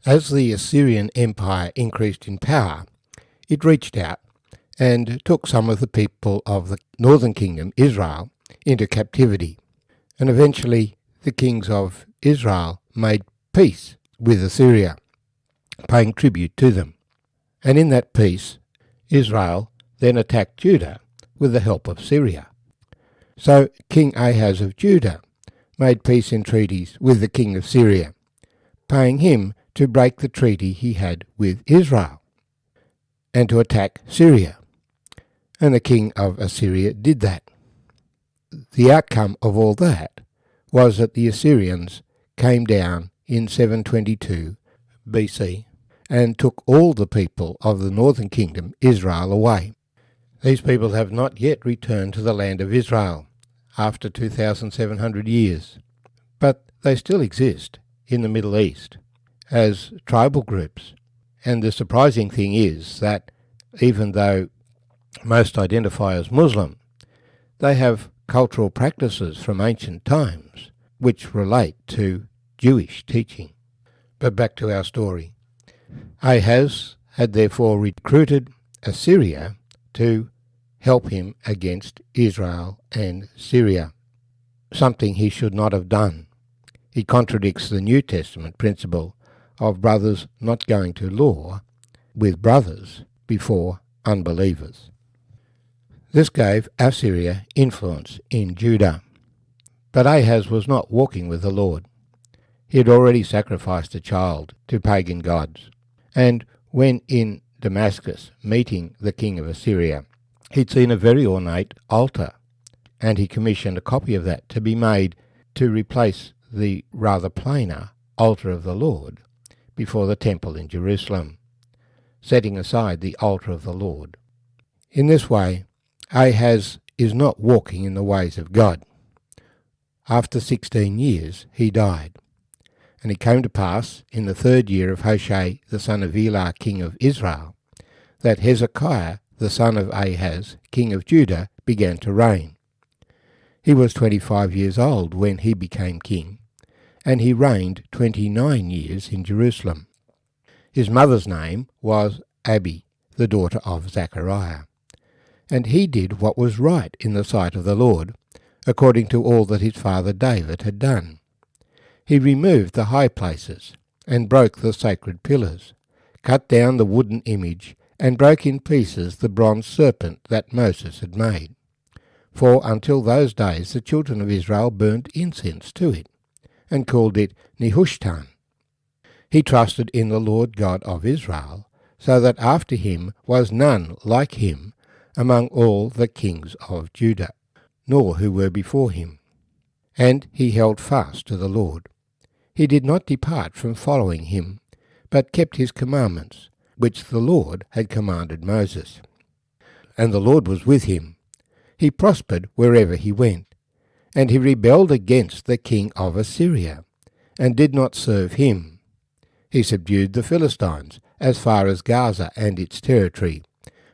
As the Assyrian Empire increased in power, it reached out and took some of the people of the northern kingdom, Israel, into captivity. And eventually the kings of Israel made peace with Assyria, paying tribute to them. And in that peace, Israel then attacked Judah with the help of Syria. So King Ahaz of Judah made peace and treaties with the king of Syria, paying him to break the treaty he had with Israel and to attack Syria. And the king of Assyria did that. The outcome of all that was that the Assyrians came down in 722 BC and took all the people of the northern kingdom, Israel, away. These people have not yet returned to the land of Israel after 2,700 years, but they still exist in the Middle East as tribal groups. And the surprising thing is that even though most identify as Muslim, they have cultural practices from ancient times which relate to Jewish teaching. But back to our story. Ahaz had therefore recruited Assyria to help him against Israel and Syria, something he should not have done. He contradicts the New Testament principle of brothers not going to law with brothers before unbelievers. This gave Assyria influence in Judah. But Ahaz was not walking with the Lord. He had already sacrificed a child to pagan gods, and when in Damascus meeting the king of Assyria, he'd seen a very ornate altar, and he commissioned a copy of that to be made to replace the rather plainer altar of the Lord before the temple in Jerusalem, setting aside the altar of the Lord. In this way, Ahaz is not walking in the ways of God. After 16 years he died, and it came to pass in the 3rd year of Hoshea the son of Elah king of Israel, that Hezekiah the son of Ahaz king of Judah began to reign. He was 25 years old when he became king, and he reigned 29 years in Jerusalem. His mother's name was Abi, the daughter of Zechariah. And he did what was right in the sight of the Lord, according to all that his father David had done. He removed the high places, and broke the sacred pillars, cut down the wooden image, and broke in pieces the bronze serpent that Moses had made. For until those days the children of Israel burnt incense to it, and called it Nehushtan. He trusted in the Lord God of Israel, so that after him was none like him among all the kings of Judah, nor who were before him. And he held fast to the Lord. He did not depart from following him, but kept his commandments, which the Lord had commanded Moses. And the Lord was with him. He prospered wherever he went. And he rebelled against the king of Assyria, and did not serve him. He subdued the Philistines as far as Gaza and its territory,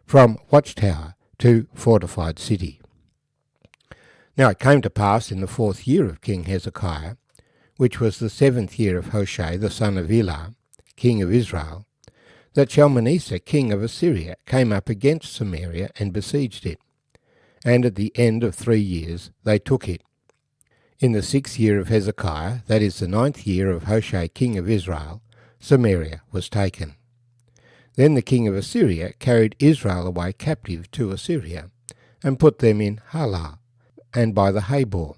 from watchtower to fortified city. Now it came to pass in the 4th year of King Hezekiah, which was the 7th year of Hoshea the son of Elah, king of Israel, that Shalmaneser king of Assyria came up against Samaria and besieged it. And at the end of 3 years they took it. In the 6th year of Hezekiah, that is the 9th year of Hoshea king of Israel, Samaria was taken. Then the king of Assyria carried Israel away captive to Assyria, and put them in Halah, and by the Habor,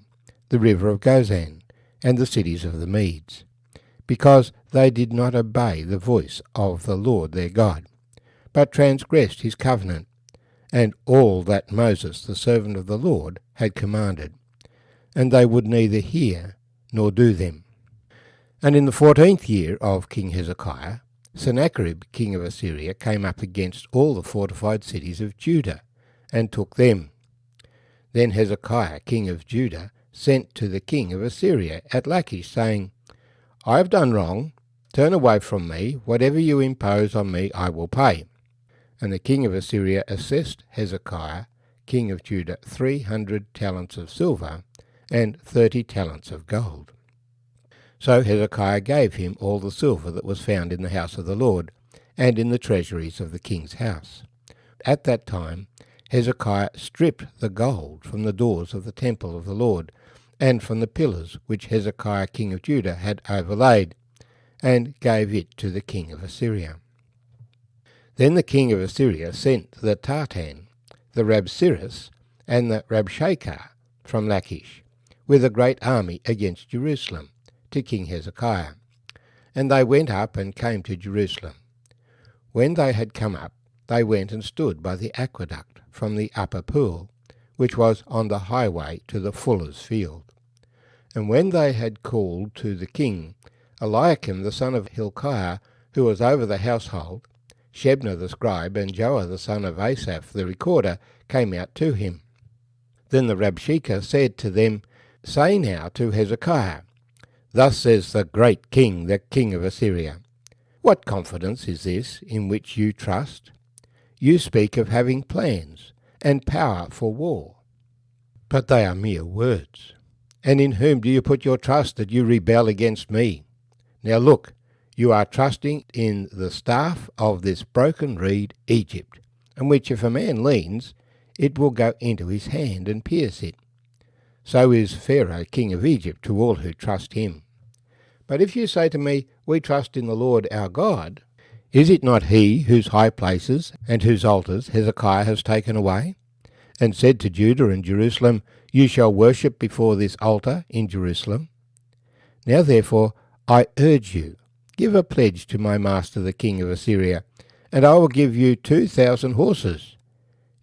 the river of Gozan, and the cities of the Medes, because they did not obey the voice of the Lord their God, but transgressed his covenant, and all that Moses the servant of the Lord had commanded, and they would neither hear nor do them. And in the 14th year of King Hezekiah, Sennacherib king of Assyria came up against all the fortified cities of Judah, and took them. Then Hezekiah king of Judah sent to the king of Assyria at Lachish, saying, I have done wrong. Turn away from me. Whatever you impose on me I will pay. And the king of Assyria assessed Hezekiah king of Judah 300 talents of silver and 30 talents of gold. So Hezekiah gave him all the silver that was found in the house of the Lord, and in the treasuries of the king's house. At that time Hezekiah stripped the gold from the doors of the temple of the Lord, and from the pillars which Hezekiah king of Judah had overlaid, and gave it to the king of Assyria. Then the king of Assyria sent the Tartan, the Rabsaris, and the Rabshakeh from Lachish, with a great army against Jerusalem, to King Hezekiah. And they went up and came to Jerusalem. When they had come up, they went and stood by the aqueduct from the upper pool, which was on the highway to the fuller's field. And when they had called to the king, Eliakim the son of Hilkiah, who was over the household, Shebna the scribe, and Joah the son of Asaph the recorder came out to him. Then the Rabshakeh said to them, Say now to Hezekiah, Thus says the great king, the king of Assyria, What confidence is this in which you trust? You speak of having plans and power for war, but they are mere words. And in whom do you put your trust that you rebel against me? Now look, you are trusting in the staff of this broken reed, Egypt, on which if a man leans, it will go into his hand and pierce it. So is Pharaoh king of Egypt to all who trust him. But if you say to me, We trust in the Lord our God, is it not he whose high places and whose altars Hezekiah has taken away, and said to Judah and Jerusalem, You shall worship before this altar in Jerusalem? Now therefore I urge you, give a pledge to my master the king of Assyria, and I will give you 2,000 horses,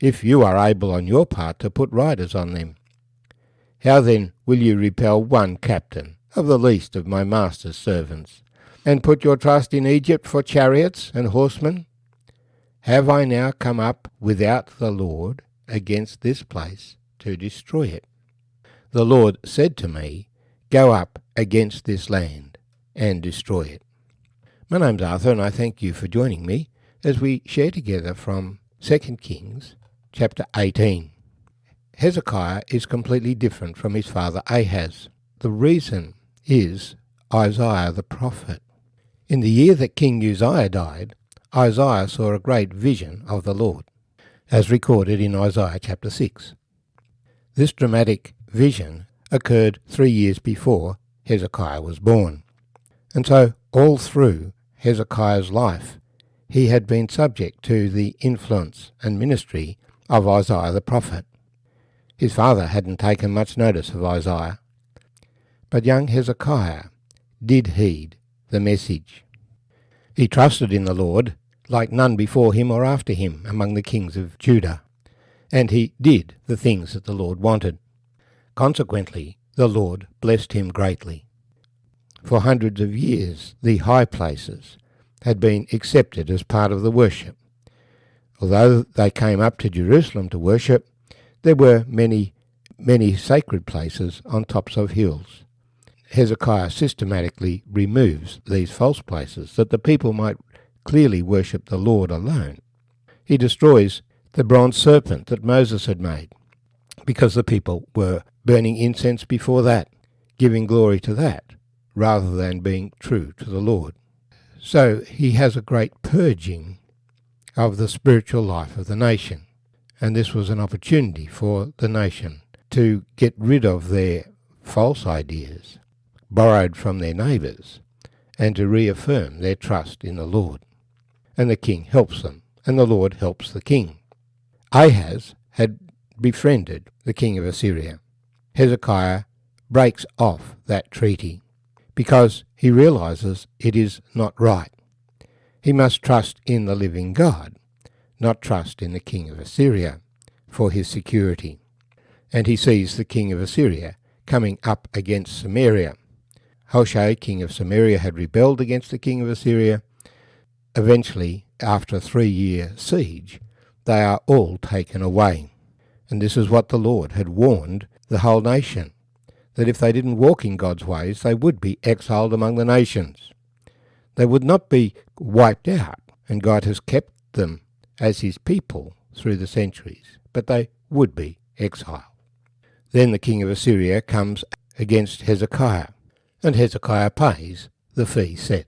if you are able on your part to put riders on them. How then will you repel one captain of the least of my master's servants, and put your trust in Egypt for chariots and horsemen? Have I now come up without the Lord against this place to destroy it? The Lord said to me, Go up against this land and destroy it. My name's Arthur, and I thank you for joining me as we share together from 2 Kings chapter 18. Hezekiah is completely different from his father Ahaz. The reason is Isaiah the prophet. In the year that King Uzziah died, Isaiah saw a great vision of the Lord, as recorded in Isaiah chapter 6. This dramatic vision occurred 3 years before Hezekiah was born. And so all through Hezekiah's life, he had been subject to the influence and ministry of Isaiah the prophet. His father hadn't taken much notice of Isaiah, but young Hezekiah did heed the message. He trusted in the Lord like none before him or after him among the kings of Judah, and he did the things that the Lord wanted. Consequently, the Lord blessed him greatly. For hundreds of years, the high places had been accepted as part of the worship. Although they came up to Jerusalem to worship, there were many sacred places on tops of hills. Hezekiah systematically removes these false places that the people might clearly worship the Lord alone. He destroys the bronze serpent that Moses had made, because the people were burning incense before that, giving glory to that, rather than being true to the Lord. So he has a great purging of the spiritual life of the nation, and this was an opportunity for the nation to get rid of their false ideas, borrowed from their neighbours, and to reaffirm their trust in the Lord. And the king helps them, and the Lord helps the king. Ahaz had befriended the king of Assyria. Hezekiah breaks off that treaty because he realizes it is not right. He must trust in the living God, not trust in the king of Assyria for his security. And he sees the king of Assyria coming up against Samaria. Hoshea, king of Samaria, had rebelled against the king of Assyria. Eventually, after a 3-year siege, they are all taken away. And this is what the Lord had warned the whole nation, that if they didn't walk in God's ways, they would be exiled among the nations. They would not be wiped out, and God has kept them as his people through the centuries, but they would be exiled. Then the king of Assyria comes against Hezekiah, and Hezekiah pays the fee set.